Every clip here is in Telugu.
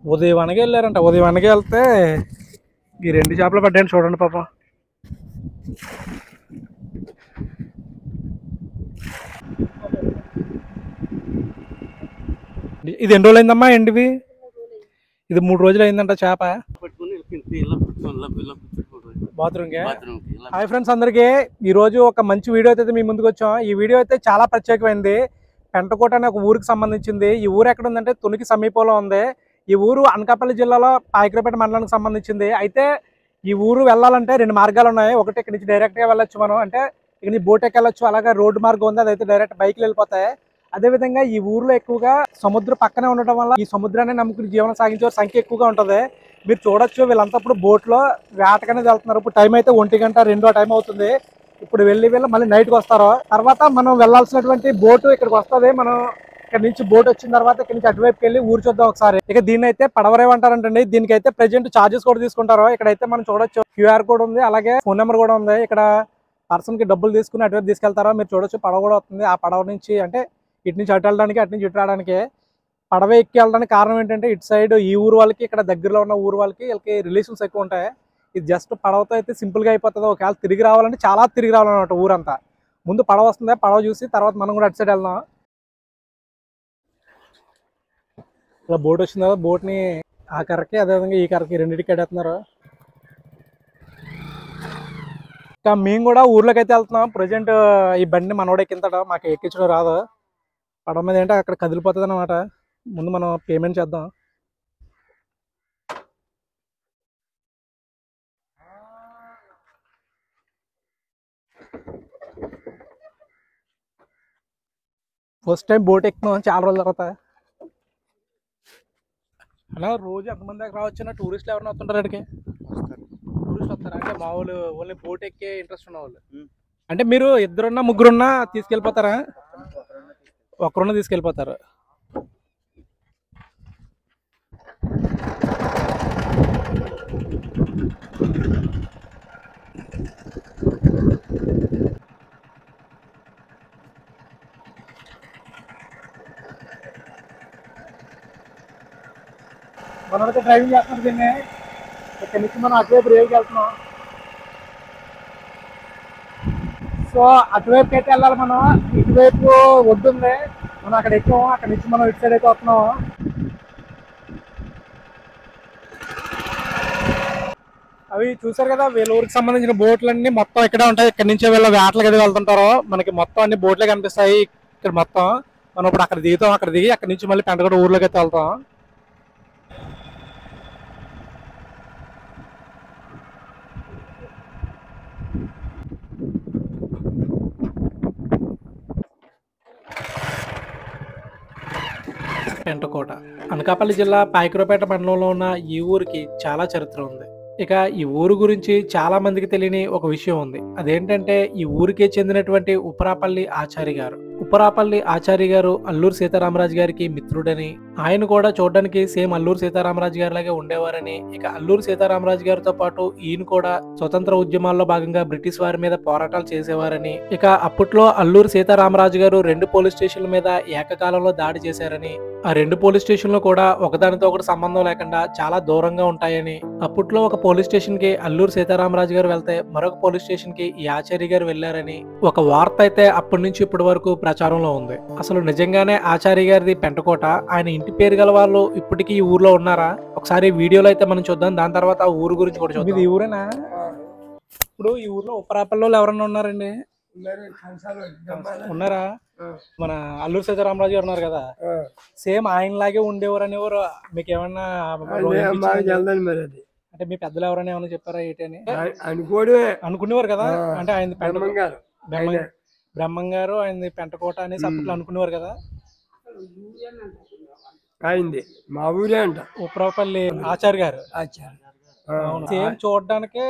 ఉదయవానికి వెళ్ళారంట. ఉదయవానికి వెళ్తే ఈ 2 చేపలు పడ్డాయండి. చూడండి పాపం. ఇది ఎన్ని రోజులు అయిందమ్మా ఎండివి? ఇది 3 రోజులు అయిందంట చేప. బాత్రూమ్కి. హాయ్ ఫ్రెండ్స్ అందరికీ, ఈరోజు ఒక మంచి వీడియో అయితే మీ ముందుకు వచ్చాం. ఈ వీడియో అయితే చాలా ప్రత్యేకమైంది. పెంటకోట అనే ఒక ఊరికి సంబంధించింది. ఈ ఊరు ఎక్కడ ఉందంటే తునికి సమీపంలో ఉంది. ఈ ఊరు అనకాపల్లి జిల్లాలో పాయకరపేట మండలానికి సంబంధించింది. అయితే ఈ ఊరు వెళ్ళాలంటే 2 మార్గాలు ఉన్నాయి. ఒకటి ఇక్కడ నుంచి డైరెక్ట్గా వెళ్ళొచ్చు మనం, అంటే ఇక్కడ నుంచి బోట్ ఎక్కెళ్ళొచ్చు. అలాగే రోడ్డు మార్గం ఉంది, అదైతే డైరెక్ట్ బైక్లు వెళ్ళిపోతాయి. అదేవిధంగా ఈ ఊర్లో ఎక్కువగా సముద్రం పక్కనే ఉండటం వల్ల ఈ సముద్రాన్ని నమ్ముకుని జీవనం సాగించే సంఖ్య ఎక్కువగా ఉంటుంది. మీరు చూడొచ్చు, వీళ్ళంతా బోట్లో వేటకనేది వెళ్తున్నారు. ఇప్పుడు టైం అయితే 1 గంట 2 టైం అవుతుంది. ఇప్పుడు వెళ్ళి మళ్ళీ నైట్కి వస్తారు. తర్వాత మనం వెళ్ళాల్సినటువంటి బోటు ఇక్కడికి వస్తుంది. మనం ఇక్కడ నుంచి బోట్ వచ్చిన తర్వాత ఇక్కడ నుంచి అటువైపుకి వెళ్ళి ఊరు చూద్దాం ఒకసారి. ఇక దీన్ని అయితే పడవరేవ్ అంటారంటండి. దీనికి అయితే ప్రెజెంట్ చార్జెస్ కూడా తీసుకుంటారు. ఇక్కడైతే మనం చూడొచ్చు QR కోడ్ ఉంది, అలాగే ఫోన్ నెంబర్ కూడా ఉంది. ఇక్కడ పర్సన్ కి డబ్బులు తీసుకుని అటువైపు తీసుకెళ్తారో మీరు చూడొచ్చు. పడవ కూడా వస్తుంది. ఆ పడవ నుంచి అంటే ఇటు నుంచి అటు వెళ్ళడానికి, అటు నుంచి ఇటు రావడానికి పడవ ఎక్కి వెళ్ళడానికి కారణం ఏంటంటే ఇటు సైడ్ ఈ ఊరు వాళ్ళకి, ఇక్కడ దగ్గరలో ఉన్న ఊరు వాళ్ళకి వీళ్ళకి రిలేషన్స్ ఎక్కువ ఉంటాయి. ఇది జస్ట్ పడవతో అయితే సింపుల్ గా అయిపోతుంది. ఒకవేళ తిరిగి రావాలంటే చాలా తిరిగి రావాలన్నమాట ఊరంతా. ముందు పడవ వస్తుంది, పడవ చూసి తర్వాత మనం కూడా అటు సైడ్ వెళ్దాం. ఇలా బోట్ వచ్చింది కదా, బోట్ ని ఆ కర్రకి అదేవిధంగా ఈ కర్రకి రెండింటికి కట్టేస్తున్నారు. ఇంకా మేము కూడా ఊర్లోకి అయితే వెళ్తున్నాం. ప్రజెంట్ ఈ బండిని మనోడు ఎక్కింతాడు, మాకు ఎక్కించడం రాదు. పడవ మీద ఏంటంటే అక్కడ కదిలిపోతుంది అనమాట. ముందు మనం పేమెంట్ చేద్దాం. ఫస్ట్ టైం బోట్ ఎక్కుతున్నాం చాలా రోజుల తర్వాత. అలా రోజు ఎంతమంది దాకా రావచ్చు? టూరిస్టులు ఎవరైనా వస్తుంటారు అక్కడికి? టూరిస్ట్ వస్తారా? అంటే మామూలు ఓన్లీ బోట్ ఎక్కే ఇంట్రెస్ట్ ఉన్న వాళ్ళు. అంటే మీరు ఇద్దరున్నా ముగ్గురున్నా తీసుకెళ్ళిపోతారా? ఒక్కరున్నా తీసుకెళ్ళిపోతారు. మనమైతే డ్రైవింగ్ చేస్తున్నారు దీన్ని. ఇక్కడ నుంచి మనం అటువైపు రేవుకి వెళ్తున్నాం. సో అటువైపు అయితే వెళ్ళాలి మనం. ఇటువైపు వద్దుంది, మనం అక్కడ ఎక్కువ. అక్కడ నుంచి మనం ఇటు సైడ్ అయితే వస్తున్నాం. అవి చూసారు కదా, వీళ్ళ ఊరికి సంబంధించిన బోట్లన్నీ మొత్తం ఇక్కడే ఉంటాయి. ఇక్కడ నుంచే వీళ్ళ వేటలకు అయితే వెళ్తుంటారు. మనకి మొత్తం అన్ని బోట్లే కనిపిస్తాయి ఇక్కడ మొత్తం. మనం ఇప్పుడు అక్కడ దిగుతాం, అక్కడ దిగి అక్కడ నుంచి మళ్ళీ పెంటకోట ఊర్లోకి అయితే వెళ్తాం. పెంటకోట అనకాపల్లి జిల్లా పాయకరపేట మండలంలో ఉన్న ఈ ఊరికి చాలా చరిత్ర ఉంది. ఇక ఈ ఊరు గురించి చాలా మందికి తెలియని ఒక విషయం ఉంది. అదేంటంటే ఈ ఊరికే చెందినటువంటి ఉప్పరాపల్లి ఆచారి గారు. ఉప్పరాపల్లి ఆచారి గారు అల్లూరు సీతారామరాజు గారికి మిత్రుడని, ఆయన కూడా చూడడానికి సేమ్ అల్లూరు సీతారామరాజు గారి లాగే ఉండేవారని, ఇక అల్లూరు సీతారామరాజు గారితో పాటు ఈయన కూడా స్వతంత్ర ఉద్యమాల్లో భాగంగా బ్రిటిష్ వారి మీద పోరాటాలు చేసేవారని, ఇక అప్పట్లో అల్లూరు సీతారామరాజు గారు 2 పోలీస్ స్టేషన్ల మీద ఏకకాలంలో దాడి చేశారని, ఆ 2 పోలీస్ స్టేషన్లు కూడా ఒకదానితో ఒకటి సంబంధం లేకుండా చాలా దూరంగా ఉంటాయని, అప్పట్లో ఒక పోలీస్ స్టేషన్ కి అల్లూరు సీతారామరాజు గారు వెళ్తే మరొక పోలీస్ స్టేషన్ కి ఈ ఆచార్య గారు వెళ్లారని ఒక వార్త అయితే అప్పటి నుంచి ఇప్పటి వరకు ప్రచారంలో ఉంది. అసలు నిజంగానే ఆచార్య గారిది పెంటకోట. ఆయన ఇంటి పేరు గల వాళ్ళు ఇప్పటికీ ఈ ఊర్లో ఉన్నారా? ఒకసారి వీడియోలో అయితే మనం చూద్దాం. దాని తర్వాత ఆ ఊరు గురించి కూడా చూద్దాం. ఈ ఊరేనా? ఇప్పుడు ఈ ఊర్లో ఉప్పరాపల్లి ఎవరన్నా ఉన్నారండి? ఉన్నారా? మన అల్లూరు సీతారామరాజు గారు ఉన్నారు కదా, సేమ్ ఆయన లాగే ఉండేవారు అనేవారు. మీకు ఏమన్నా అంటే మీ పెద్దలు ఎవరైనా ఏమైనా చెప్పారా ఏంటి అని అనుకునేవారు కదా? అంటే ఆయన బ్రహ్మంగారు ఆయన పెంటకోట అనేసి అప్పట్లో అనుకునేవారు కదా. అయింది మా ఊరే అంట ఉప్పరాపల్లి ఆచార్య గారు. సేమ్ చూడడానికి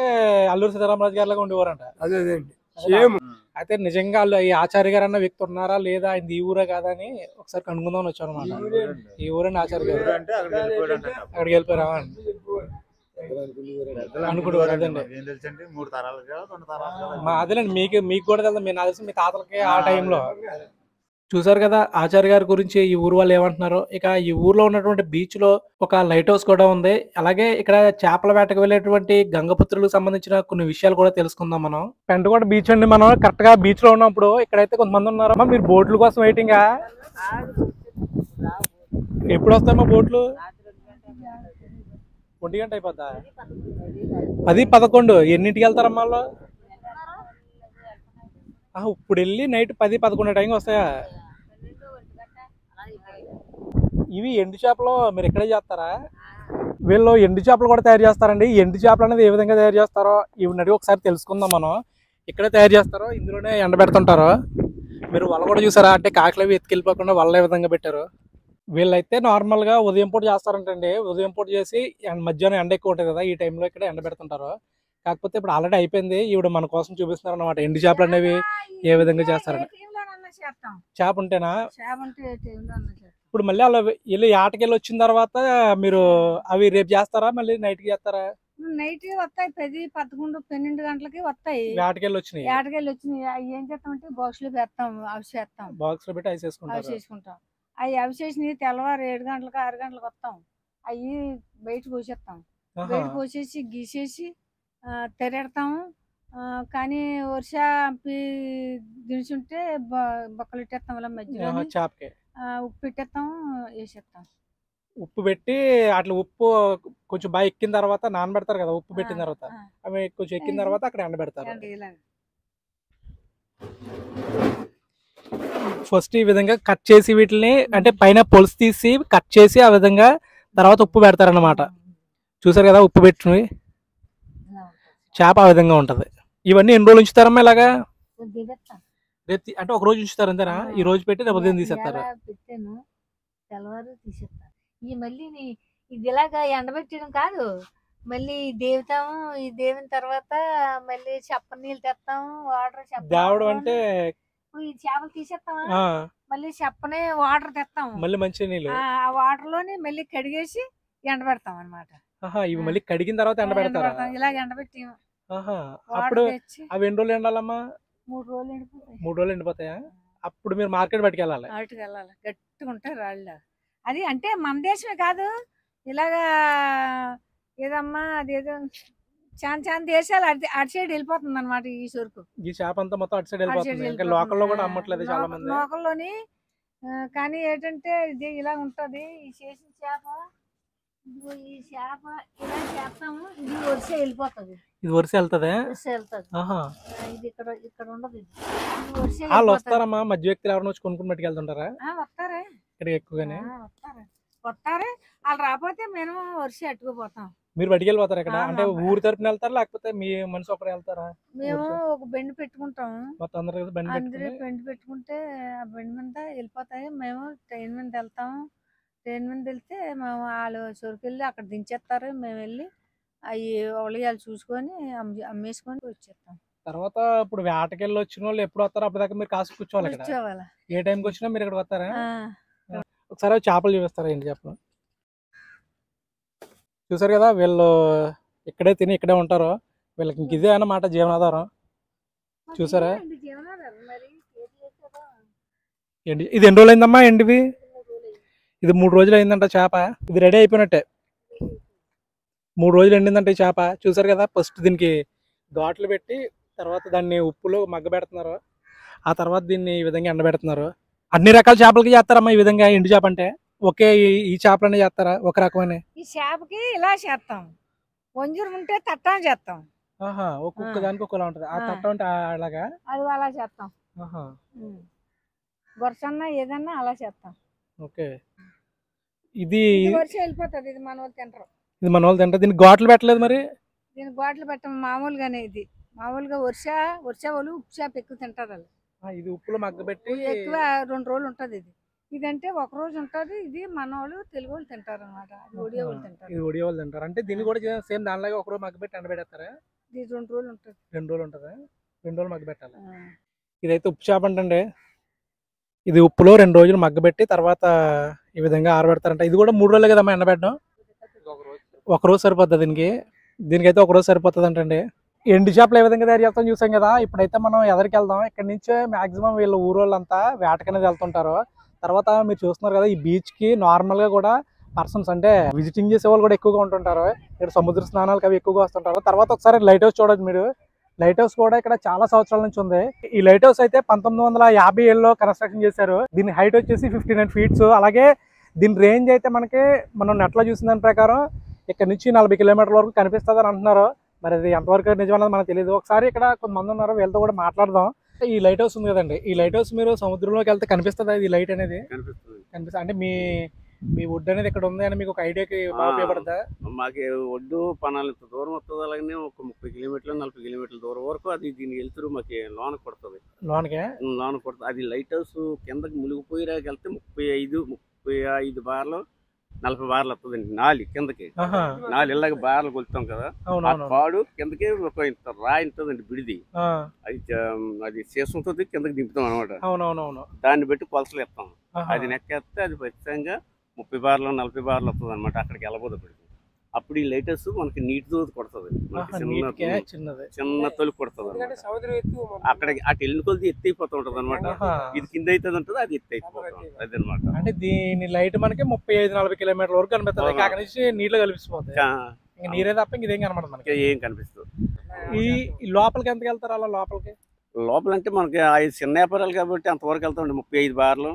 అల్లూరు సీతారామరాజు గారి లాగా ఉండేవారంట. అయితే నిజంగా ఈ ఆచార్య గారు అన్న వ్యక్తి ఉన్నారా లేదా, ఆయన ఈ ఊరే కాదా అని ఒకసారి కనుక్కుందాం వచ్చారు అనమాట. ఈ ఊరండి ఆచార్య గారు. అక్కడికి వెళ్ళిపోయారా అనుకుంటున్నారు? అదండి అదేనండి. మీకు కూడా తెలుసు, మీ నాకు తెలిసి మీ తాతలకి ఆ టైంలో చూసారు కదా ఆచార్య గారి గురించి ఈ ఊరు వాళ్ళు ఏమంటున్నారు. ఇక ఈ ఊర్లో ఉన్నటువంటి బీచ్ లో ఒక లైట్ హౌస్ కూడా ఉంది. అలాగే ఇక్కడ చేపల వేటకు వెళ్ళేటువంటి గంగపుత్రులకు సంబంధించిన కొన్ని విషయాలు కూడా తెలుసుకుందాం మనం. పెంటకోట బీచ్ అండి. మనం కరెక్ట్ గా బీచ్ లో ఉన్నప్పుడు ఇక్కడైతే కొంతమంది ఉన్నారమ్మా. మీరు బోట్ల కోసం వెయిటింగ్. ఎప్పుడు వస్తాయమ్మా బోట్లు? 1 గంట అయిపోద్దా? 10, 11 ఎన్నింటికి వెళ్తారమ్మా వాళ్ళు? ఇప్పుడు వెళ్ళి నైట్ 10, 11 టైంకి వస్తాయా? ఇవి ఎండు చేపలు మీరు ఇక్కడే చేస్తారా? వీళ్ళు ఎండు చేపలు కూడా తయారు చేస్తారండి. ఎండు చేపలు అనేది ఏ విధంగా తయారు చేస్తారో ఇవి అడిగి ఒకసారి తెలుసుకుందాం మనం. ఇక్కడే తయారు చేస్తారో ఇందులోనే ఎండబెడుతుంటారో. మీరు వల కూడా చూసారా? అంటే కాకిలు అవి ఎత్తుకెళ్ళిపోకుండా వల ఏ విధంగా పెట్టారు. వీళ్ళైతే నార్మల్గా ఉదయం పూట చేస్తారంటండి. ఉదయం పూట చేసి మధ్యాహ్నం ఎండ ఎక్కువ ఉంటుంది కదా, ఈ టైంలో ఇక్కడ ఎండబెడుతుంటారు. కాకపోతే ఇప్పుడు ఆల్రెడీ అయిపోయింది. ఈవిడ మన కోసం చూపిస్తున్నారు అనమాట ఎండు చేపలు అనేవి ఏ విధంగా చేస్తారని. చేప ఉంటేనా? ఇప్పుడు మళ్ళీ అలా వెళ్ళి ఆటకెళ్ళి వచ్చిన తర్వాత మీరు అవి రేపు చేస్తారా? మళ్ళీ నైట్ కి చేస్తారా? నైట్ వస్తాయి 10, 11, 12 గంటలకి వస్తాయి. ఆటకెళ్ళి వచ్చినాయి. అవి ఏం చేస్తామంటే బాక్స్ లో పెడతాం. అవి చేస్తాం. బాక్స్ లో పెట్టి అవి చేసుకుంటాం. అవి చేసినవి తెల్లవారు 7 గంటలకు 6 గంటలకు వస్తాం. అవి బయట పోసేస్తాం. బయట పోసేసి గీసేసి తెరెడతాము. కానీ వర్ష దినుసుంటే బొక్కలు పెట్టేస్తాం. ఇలా మధ్యలో చేపకి ఉప్పు పెట్టేస్తాం, వేసేస్తాం. ఉప్పు పెట్టి అట్లా ఉప్పు కొంచెం బాగా ఎక్కిన తర్వాత నానబెడతారు కదా. ఉప్పు పెట్టిన తర్వాత అవి కొంచెం ఎక్కిన తర్వాత అక్కడ ఎండబెడతారు. ఫస్ట్ ఈ విధంగా కట్ చేసి వీటిని అంటే పైన పొలుసు తీసి కట్ చేసి ఆ విధంగా తర్వాత ఉప్పు పెడతారన్నమాట. చూసారు కదా ఉప్పు పెట్టినవి చేప ఆ విధంగా ఉంటది. ఇవన్నీ ఎన్ని రోజులు ఉంచుతారమ్మా ఇలాగా? అంటే ఒక రోజు ఉంచుతారు అంతేనా? ఈ రోజు పెట్టి రేపు ఉదయం తీసేస్తారు. తెల్లవారు తీసేస్తారు. ఈ మళ్ళీ ఇది ఇలాగా ఎండబెట్టడం కాదు, మళ్ళీ దేవుతాము. ఈ దేవిన తర్వాత మళ్ళీ చెప్పని నీళ్ళు తెస్తాము. వాటర్ దేవడం అంటే ఈ చేపలు తీసేస్తాము. మళ్ళీ చెప్పనే వాటర్ తెస్తాము. మళ్ళీ మంచి నీళ్ళు ఆ వాటర్ లోని మళ్ళీ కడిగేసి ఎండబెడతాం అనమాట. ఇవి మళ్ళీ కడిగిన తర్వాత ఎండబెడతారు. ఇలాగ ఎండబెట్టి అప్పుడు అవి ఎన్ని రోజులు ఎండాలమ్మా? 3 రోజులు ఎండిపోతాయి. 3 రోజులు ఎండిపోతాయా? అప్పుడు మీరు మార్కెట్ పట్టుకెళ్ళాలి. గట్టిగా ఉంటాయి రాళ్ళు. అది అంటే మన దేశమే కాదు, ఇలాగా ఏదమ్మా అదేదో చాలా దేశాలు అటు సైడ్ వెళ్ళిపోతుంది అనమాట. ఈ సరుకు ఈ చేప అంతా మొత్తం అటు సైడ్ వెళ్ళిపోతుంది. లోకల్లో కూడా అమ్మట్లేదు చాలా మంది. లోకల్లోని కానీ ఏంటంటే ఇది ఇలా ఉంటది. ఈ చేసిన చేప, ఈ చేప ఇలా చేస్తాము. ఇది వరుస వెళ్ళిపోతుంది. ఇది వరుస వెళ్తుంది. ఇది ఇక్కడ ఉండదు. వాళ్ళు వస్తారమ్మా? మధ్య వ్యక్తులు ఎవరైనా వచ్చి కొనుక్కుని పట్టుకెళ్తుంటారా? వస్తారే ఇక్కడ ఎక్కువగానే వస్తారే. వాళ్ళు రాకపోతే మేము వరుస అట్టుకుపోతాం. మీరు పట్టుకెళ్ళిపోతారు ఇక్కడ? అంటే ఊరి తరపున వెళ్తారా లేకపోతే మీ మనిషి ఒకరు వెళ్తారా? మేము ఒక బెండ్ పెట్టుకుంటాం. మొత్తం అందరూ బెండ్ పెట్టుకుంటే ఆ బెండ్ మీద వెళ్ళిపోతాయి. మేము ట్రైన్ మీద వెళ్తాము. ట్రైన్ మీద వెళ్తే మేము వాళ్ళు సరుకెళ్ళి అక్కడ దించేస్తారు. మేము వెళ్ళి అవి ఒలయాలు చూసుకొని అమ్మేసుకొని వచ్చేస్తాం. తర్వాత ఇప్పుడు వేటకెళ్ళి వచ్చిన వాళ్ళు ఎప్పుడు వస్తారో అప్పటిదాకా మీరు కాసు కూర్చోవాలి. ఏ టైంకి వచ్చినా మీరు ఇక్కడ వస్తారా? ఒకసారి చేపలు చూపిస్తారా? ఏంటి చేపలు చూసారు కదా. వీళ్ళు ఇక్కడే తిని ఇక్కడే ఉంటారు. వీళ్ళకి ఇంక ఇదే అన్నమాట జీవనాధారం. చూసారా? ఇది ఎన్ని రోజులు అయిందమ్మా ఎండివి? ఇది 3 రోజులు అయిందంట చేప. ఇది రెడీ అయిపోయినట్టే. 3 రోజులు ఎండిందంటే చేప. చూసారు కదా. ఫస్ట్ దీనికి ఘాట్లు పెట్టి తర్వాత దాన్ని ఉప్పులో మగ్గబెడుతున్నారు. ఆ తర్వాత దీన్ని ఈ విధంగా ఎండబెడుతున్నారు. అన్ని రకాల చేపలకి చేస్తారమ్మా ఈ విధంగా ఎండు చేప అంటే? ఒకే ఈ చేపలనే చేస్తారా? ఒక రకమైన ఈ చేపకి ఇలా చేస్తాం. వంజూరు ఉంటే తట్టం చేస్తాం. ఒక్కొక్క దానికి ఒక్కలా ఉంటది. ఆ తట్టం అంటే అలాగా అది అలా చేస్తాం. గొరసన్నా ఏదన్నా అలా చేస్తాం. ఓకే. ఇది వరుస వెళ్ళిపోతుంది. ఇది మన వాళ్ళు తింటారు. ఇది మన వాళ్ళు తింటారు. దీనికి ఘాట్లు పెట్టలేదు మరి? దీనికి ఘాట్లు పెట్టం మామూలుగానే. ఇది మామూలుగా వరుస వాళ్ళు ఉప్పు చేప ఎక్కువ తింటారు. వాళ్ళు ఇది ఉప్పులో మగ్గబెట్టి ఎక్కువ 2 రోజులు ఉంటది. ఇదంటే ఒక రోజు ఉంటది. ఇది మన వాళ్ళు తెలుగు వాళ్ళు తింటారు అనమాట. ఒడియా వాళ్ళు తింటారు. ఇది ఒడియా వాళ్ళు తింటారు. అంటే దీన్ని కూడా సేమ్ దానిలాగా ఒక రోజు మగ్గబెట్టి ఎండబెడతారా? ఇది 2 రోజులు ఉంటది. 2 రోజులు ఉంటదా? 2 రోజులు మగ్గబెట్టాలి. ఇదైతే ఉప్పు చేప అంటండి. ఇది ఉప్పులో 2 రోజులు మగ్గబెట్టి తర్వాత ఈ విధంగా ఆరబెడతారంట. ఇది కూడా 3 రోజులే కదమ్మా ఎండబెట్టడం? ఒక రోజు సరిపోతుంది దీనికి. దీనికైతే ఒక రోజు సరిపోతుంది అంటండి. ఎండు చేపలు ఏ విధంగా తయారు చేస్తాం చూసాం కదా. ఇప్పుడైతే మనం ఎదరికి వెళ్దాం. ఇక్కడ నుంచే మాక్సిమం వీళ్ళ ఊరోళ్ళంతా వేటకనేది వెళ్తుంటారు. తర్వాత మీరు చూస్తున్నారు కదా, ఈ బీచ్ కి నార్మల్ గా కూడా పర్సన్స్ అంటే విజిటింగ్ చేసే వాళ్ళు కూడా ఎక్కువగా ఉంటుంటారు. ఇక్కడ సముద్ర స్నానాలకు అవి ఎక్కువగా వస్తుంటారు. తర్వాత ఒకసారి లైట్ హౌస్ చూడొచ్చు మీరు. లైట్ హౌస్ కూడా ఇక్కడ చాలా సంవత్సరాల నుంచి ఉంది. ఈ లైట్ హౌస్ అయితే 1957లో కన్స్ట్రక్షన్ చేశారు. దీని హైట్ వచ్చేసి 59 ఫీట్స్. అలాగే దీని రేంజ్ అయితే మనం నెట్లో చూసిన దాని ప్రకారం ఇక్కడ నుంచి 40 కిలోమీటర్ల వరకు కనిపిస్తుంది అని అంటున్నారు. మరి అది ఎంతవరకు నిజమన్నది మనకు తెలియదు. ఒకసారి ఇక్కడ కొంతమంది ఉన్నారు, వీళ్ళతో కూడా మాట్లాడదాం. ఈ లైట్ హౌస్ ఉంది కదండి, ఈ లైట్ హౌస్ మీరు సముద్రంలోకి వెళ్తే కనిపిస్తుంది ఈ లైట్ అనేది? కనిపిస్తుంది. అంటే మీ వుడ్ అనేది ఇక్కడ ఉంది అని మీకు ఒక ఐడియాకి బాగా ఉపయోగపడతా? మాకు ఒడ్డు పనాలు ఇంత దూరం వస్తుంది. అలాగే ఒక 30 కిలోమీటర్లు 40 కిలోమీటర్ల దూరం వరకు అది దీన్ని వెళ్తారు మాకు లోనకు పడుతుంది. లోనకు పడుతుంది. అది లైట్ హౌస్ కిందకి మునిగిపోయిరాకి వెళ్తే 35 బార్లు 40 బార్లు వస్తుందండి. 4 కిందకి 4 ఇళ్ళకి బార్లు కొలుతాం కదా, ఆ పాడు కిందకి ఒక ఇంత రాయి ఉంటుందండి బిడిది. అది చేస్తుంటుంది, కిందకి దింపుతాం అనమాట. దాన్ని బట్టి కొలసలు ఇస్తాం. అది నెక్కేస్తే అది ఖచ్చితంగా 30 బార్లు 40 బార్లు వస్తుంది అనమాట. అక్కడికి వెళ్ళబోదు. అప్పుడు ఈ లైటర్స్ మనకి నీటి తోడు కొడుతుంది, చిన్న తొలి కొడుతుంది. అక్కడికి అటు వెళ్ళిన కొద్ది ఎత్తి అయిపోతూ ఉంటది అనమాట. ఇది కింద అవుతుంది ఉంటుంది, అది ఎత్తి అయిపోతుంది. అది అనమాట. అంటే దీని లైట్ మనకి 35-40 కిలోమీటర్ల వరకు కనిపిస్తుంది. అక్కడ నుంచి నీళ్ళు కలిసిపోతుంది. నీరే తప్ప ఇదేం కనబడదు మనకి. ఏం కనిపిస్తుంది. ఈ లోపలికి ఎంతకు వెళ్తారు? అలా లోపలంటే మనకి చిన్న వ్యాపారాలు కాబట్టి అంతవరకు వెళ్తామండి. 35 బార్లు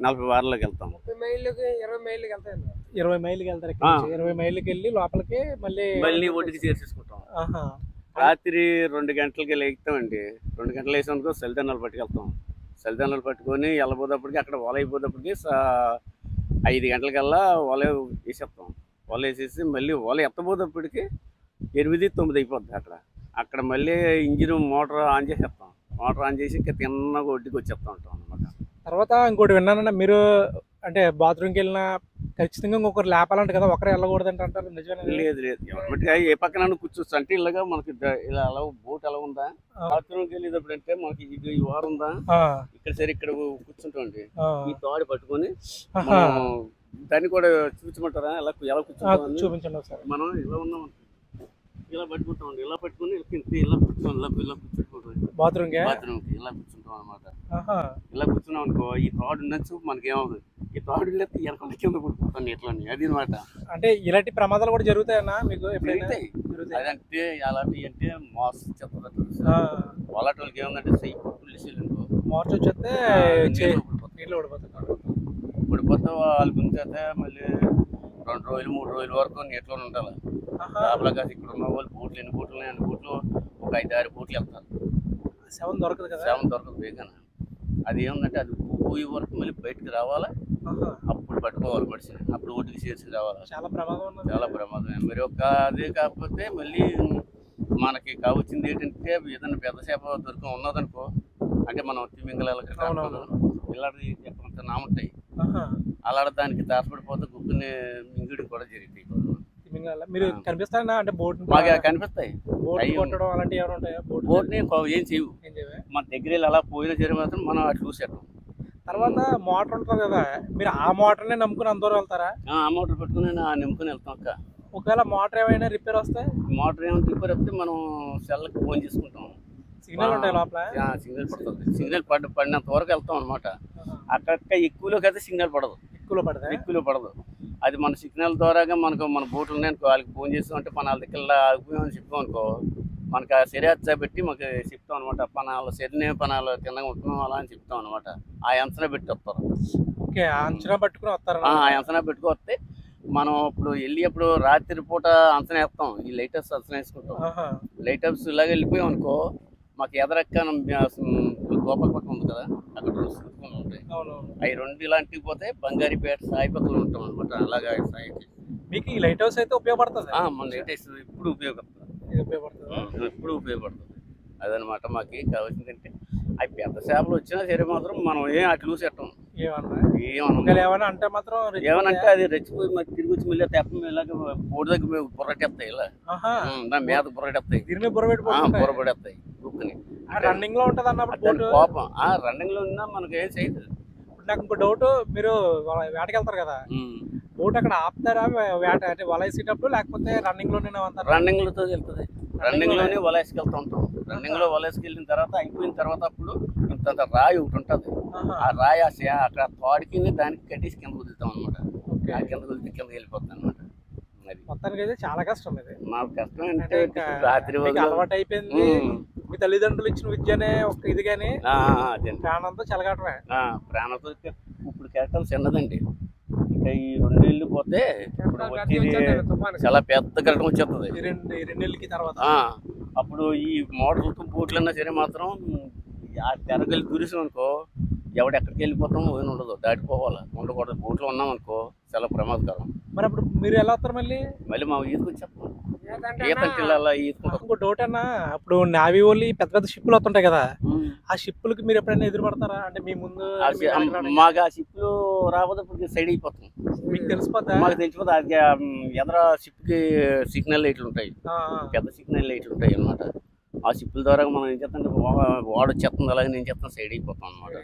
40 బార్లోకి వెళ్తాం. 20 మైళ్ళకి వెళ్తారు. 20 మైళ్ళకి వెళ్ళి లోపలికి మళ్ళీ ఒడ్డుకి చేర్చేసుకుంటాం. రాత్రి 2 గంటలకి లేగుతామండి. 2 గంటలు వేసామనుకో చలిదన్నాలు పట్టుకెళ్తాం. చలిదన్నాలు పట్టుకొని వెళ్ళబోదప్పటికి అక్కడ వల అయిపోయేటప్పటికి 5 గంటలకల్లా వల వేసేస్తాం. వల వేసేసి మళ్ళీ వల ఎత్తబోదప్పటికి 8-9 అయిపోద్ది. అక్కడ మళ్ళీ ఇంజిన్ మోటార్ ఆన్ చేసేస్తాం. మోటార్ ఆన్ చేసి ఇంకా తిన్నగా ఒడ్డుకి వచ్చేస్తా ఉంటాం అనమాట. తర్వాత ఇంకోటి విన్నానన్నా, మీరు అంటే బాత్రూమ్కి వెళ్ళినా ఖచ్చితంగా ఇంకొకరు లేపాలంట కదా, ఒకరు వెళ్ళకూడదు అంటారు? నిజమే? లేదు ఎవరిగా ఏ పక్కన కూర్చోవచ్చు. అంటే ఇలాగా మనకి ఇలా అలా బోట్ ఎలా ఉందా, బాత్రూమ్కి వెళ్ళేటప్పుడు అంటే మనకి ఇది ఈ వారు ఉందా, ఇక్కడ సరే ఇక్కడ కూర్చుంటామండి. ఈ తాడు పట్టుకొని దాన్ని కూడా చూపించమంటారా? ఎలా కూర్చుంటాం చూపించండి ఒకసారి. మనం ఇలా ఉన్నాం, ఇలా పట్టుకుంటామండి. ఇలా పట్టుకుని ఇలా కూర్చుంటాం. బాత్రూమ్కి ఇలా కూర్చుంటాం అనమాట. ఇలా కూర్చున్నాం అనుకో, ఈ తాడు ఉన్నచ్చు మనకి ఏమవుతుంది, ఈ తాడు లేకపోతే వెనకాల కింద పడిపోతాను ఇట్లాంటి. అది అనమాట. అంటే ఇలాంటి ప్రమాదాలు కూడా జరుగుతాయన్నా మీకు? అదంటే అలాంటివి అంటే మోసం చెప్తారు. వాళ్ళకి ఏముందంటే సై పులిసీలు మోర్చ్ వచ్చేస్తే నీళ్ళు పడిపోతే వాళ్ళ గురించి అయితే మళ్ళీ 2 రోజులు 3 రోజుల వరకు నీటిలో ఉండాలి. లోపల కాదు ఇక్కడ ఉన్న వాళ్ళు బోట్లు ఎన్ని బోట్లు ఉన్నాయి, అన్ని బోట్లు ఒక 5-6 బోట్లు వెళ్తారు. సెవెన్ దొరకదు బేగాన. అది ఏముందంటే అది పోయే వరకు మళ్ళీ బయటకు రావాలా, అప్పుడు పట్టుకోవాలి మనిషిని, అప్పుడు ఒడ్డుకి చేసి రావాలి. చాలా ప్రమాదం. మరి అదే కాకపోతే మళ్ళీ మనకి కావచ్చింది ఏంటంటే ఏదైనా పెద్ద చేప ఉన్నదనుకో, అంటే మనం తిమింగళాలకి ఇలాంటి ఎక్కడంతా నాముంటాయి, అలాంటి దానికి దాచపడిపోతే గుక్కుని మింగుడు కూడా జరుగుతాయి. మీరు కనిపిస్తారా? అంటే బోట్ మాకు కనిపిస్తాయి. బోట్ ని ఏం చేయవు. మన దగ్గర అలా పోయిన సరే మాత్రం మనం అటు చూసేటాం. తర్వాత మోటార్ ఉంటుంది కదా, మీరు ఆ మోటార్నే నమ్ముకుని అందరూ వెళ్తారా? ఆ మోటార్ పెట్టుకుని నమ్ముకుని వెళ్తాం. ఒకవేళ మోటార్ ఏమైనా రిపేర్ వస్తే మనం సెల్కి ఫోన్ చేసుకుంటాం. సిగ్నల్ ఉంటాయి లోపల, సిగ్నల్ పడుతుంది. సిగ్నల్ పడినంత వరకు వెళ్తాం అనమాట. అక్కడ ఎక్కువలోకి అయితే సిగ్నల్ పడదు. ఎక్కువలో పడదు. అది మన సిగ్నల్ ద్వారాగా మన బోట్లు ఉన్నాయనుకో, వాళ్ళకి ఫోన్ చేస్తాం. అంటే మన వాళ్ళ దగ్గర ఆగిపోయామని చెప్పాం అనుకో, మనకు ఆ శరీర పెట్టి మాకు చెప్తాం అనమాట. పనాలు శరీరనే పనాలు కింద ఉంటున్నాం అలా అని చెప్తాం అనమాట. ఆ అంచనా పెట్టి వస్తారు. అంచనా పట్టుకుని వస్తారు. ఆ అంచనా పెట్టుకు వస్తే మనం ఇప్పుడు అప్పుడు రాత్రి పూట అంచనా వేస్తాం. ఈ లైట్ హౌస్ అంచనా వేసుకుంటాం. లైట్ హౌస్ ఇలాగ వెళ్ళిపోయాం అనుకో, మాకు ఎదరక్క గోపాలపట్నం ఉంది కదా, అక్కడ 2 స్కూళ్ళు ఉంటాయి. అవి 2 ఇలాంటివి పోతే బంగారిపేట సాయిపక్కలు ఉంటాం అనమాట. అలాగా సాయికి మీకు ఈ లైట్ హౌస్ అయితే ఉపయోగపడుతుంది. మన లైట్ హౌస్ ఇప్పుడు ఉపయోగపడుతుంది. అదనమాట మాకు కావాల్సిందంటే. అవి పెద్ద చేపలు వచ్చినా సరే మాత్రం మనం అటు చూసేటాం. ఏమన్నా అంటే మాత్రం ఏమనంటే అది రెచ్చిపోయి మరి తిరిగి వచ్చి మళ్ళీ తెప్ప ఇలాగ బోర్డు దగ్గర బుర్రటేస్తాయి. ఇలా మీద బుర్రటేస్తాయి, బుర్రపడేస్తాయి. గుక్కుని రన్నింగ్ లో ఉంటది అన్నప్పుడు కోపం. రన్నింగ్ లో ఉన్నా మనకి ఏం చేయదు. నాకు ఇంకో డౌట్, మీరు వేటకి వెళ్తారు కదా, బోట్ అక్కడ ఆపుతారా వేట అంటే వల వేసేటప్పుడు, లేకపోతే రన్నింగ్ లోనే రన్నింగ్ లతో వెళ్తుంది? రన్నింగ్ లోనే వలేసుకెళ్తా ఉంటాం. రన్నింగ్ లో వలేసుకెళ్ళిన తర్వాత అయిపోయిన తర్వాత అప్పుడు ఇంత రాయి ఒకటి ఉంటుంది. ఆ రాయి అక్కడ తోడికి దానికి కట్టేసి కింద వదులుతాం అనమాట. ఆ కింద వదిలితే కిందకి వెళ్ళిపోతాం అనమాట. అది మొత్తానికి అయితే చాలా కష్టం ఇది. మాకు కష్టం అంటే రాత్రి అలవాటు అయిపోయింది. మీ తల్లిదండ్రులు ఇచ్చిన విద్యనే ఒక ఇది కానీ అదే ప్రాణంతో చెలగటమే. ప్రాణంతో ఇప్పుడు కెరటం చిన్నదండి. ఇంకా ఈ 2 నెలలు పోతే చాలా పెద్ద కెరటం వచ్చేస్తుంది. 2 నెలలకి తర్వాత అప్పుడు ఈ మోటార్లతో బోట్లు అన్నా సరే మాత్రం ఆ తెరగలి గురిసాం అనుకో ఎవడెక్కడికి వెళ్ళిపోతాం ఏమి ఉండదు. దాటిపోవాలి, ఉండకూడదు. బోట్లో ఉన్నాం అనుకో చాలా ప్రమాదకరం. మరి అప్పుడు మీరు ఎలా వస్తారు మళ్ళీ? మా ఈతకు వచ్చేస్తాం. ఈతకెళ్ళాలా ఈదుకుంటాం. ఇంకో డౌట్ అన్నా, అప్పుడు నావీ వాళ్ళు పెద్ద పెద్ద షిప్పులు వస్తుంటాయి కదా, ఆ షిప్పులకి మీరు ఎప్పుడైనా ఎదురుపడతారా? అంటే మీ ముందు మాకు ఆ షిప్లు రాకపోతే సైడ్ అయిపోతాం. మీకు తెలిసిపోతా? మాకు తెలిసిపోతే అది ఎదర షిప్ కి సిగ్నల్ లైట్లు ఉంటాయి, పెద్ద సిగ్నల్ లైట్లు ఉంటాయి అన్నమాట. ఆ షిప్ల ద్వారా మనం ఏం చేస్తాం, వాడు వచ్చేస్తుంది, అలాగే నేను చేస్తాను, సైడ్ అయిపోతాం అన్నమాట.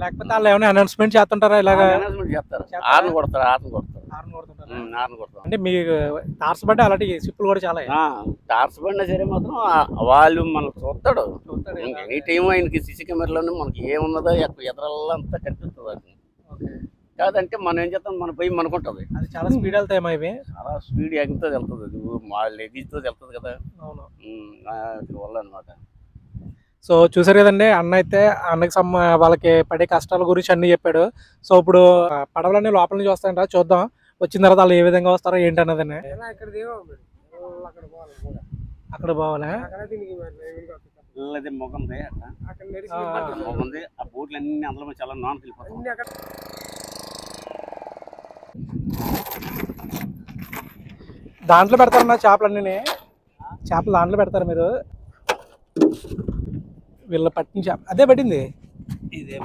లేకపోతే వాళ్ళు ఏమైనా అనౌన్స్మెంట్ చేస్తుంటారా? ఇలాగా అనౌన్స్మెంట్ చేస్తారు, ఆర్న్ కొడతారు. అంటే మీకు టార్స్ బండి అలాంటి షిప్పులు కూడా చాలా టార్స్ బండి సరే మాత్రం వాళ్ళు మనకు చూస్తాడు. ఎనీ టైం ఆయనకి సీసీ కెమెరాలోనే మనకి ఏమున్నదో ఎదరల్లంతా కనిపిస్తుంది. కాదంటే మనం ఏం చేస్తాం, మన భయం అనుకుంటుంది. అది చాలా స్పీడ్ వెళ్తాయి. అవి చాలా స్పీడ్ ఎగ్తో వెళ్తుంది, అది మా లెగేజ్తో వెళ్తుంది కదా. వల్ల అనమాట. సో చూసారు కదండి, అన్న అయితే అన్నకి వాళ్ళకి పడే కష్టాల గురించి అన్ని చెప్పాడు. సో ఇప్పుడు పడవలన్నీ లోపల నుంచి వస్తాయంట, చూద్దాం. వచ్చిన తర్వాత వాళ్ళు ఏ విధంగా వస్తారో ఏంటన్నది. అక్కడ పోవాలా? మొగంది మొగంది ఆ బోట్లు అన్ని అందులో చాలా నాన్ వెళ్ళిపోతాయి. దాంట్లో పెడతారన్నా చేపలన్నీ? చేపలు దాంట్లో పెడతారు మీరు? వీళ్ళ పట్టిన చేప అదే పట్టింది. ఇదే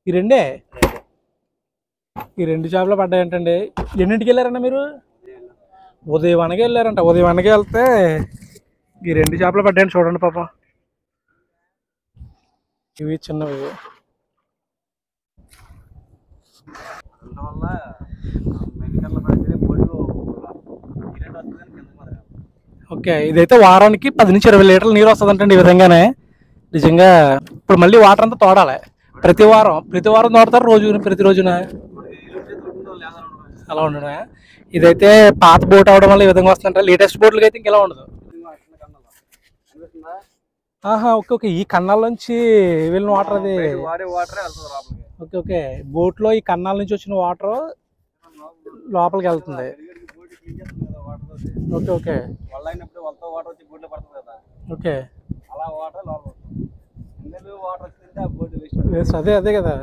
ఈ రెండే, ఈ 2 చేపలు పడ్డాయంటండి. ఎన్నింటికి వెళ్ళారన్నా మీరు? ఉదయవానగా వెళ్ళారంట. ఉదయవానగా వెళ్తే ఈ 2 చేపలు పడ్డాయండి. చూడండి పాప, ఇవి చిన్నవి. ఓకే, ఇదైతే వారానికి 10 నుంచి 20 లీటర్ల నీరు వస్తుందంటండి ఈ విధంగానే. నిజంగా ఇప్పుడు మళ్ళీ వాటర్ అంతా తోడాలి. ప్రతి వారం తోడతారు? ప్రతిరోజున అలా ఉండడా? ఇదైతే పాత బోట్ అవడం వల్ల ఈ విధంగా వస్తుందంట. లేటెస్ట్ బోట్లకి అయితే ఇంకెలా ఉండదు. ఓకే ఓకే, ఈ కన్నాల నుంచి వెళ్ళిన వాటర్ అది. ఓకే ఓకే, బోట్లో ఈ కన్నాల నుంచి వచ్చిన వాటర్ లోపలికి వెళ్తుంది. ఓకే ఓకే ఓకే, అదే అదే కదా.